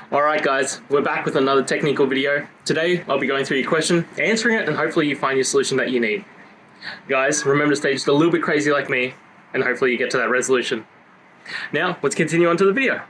Alright guys, we're back with another technical video. Today I'll be going through your question, answering it, and hopefully you find your solution that you need. Guys, remember to stay just a little bit crazy like me, and hopefully you get to that resolution. Now, let's continue on to the video.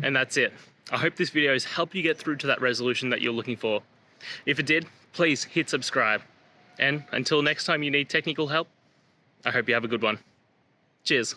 And that's it. I hope this video has helped you get through to that resolution that you're looking for. If it did, please hit subscribe. And until next time you need technical help, I hope you have a good one. Cheers.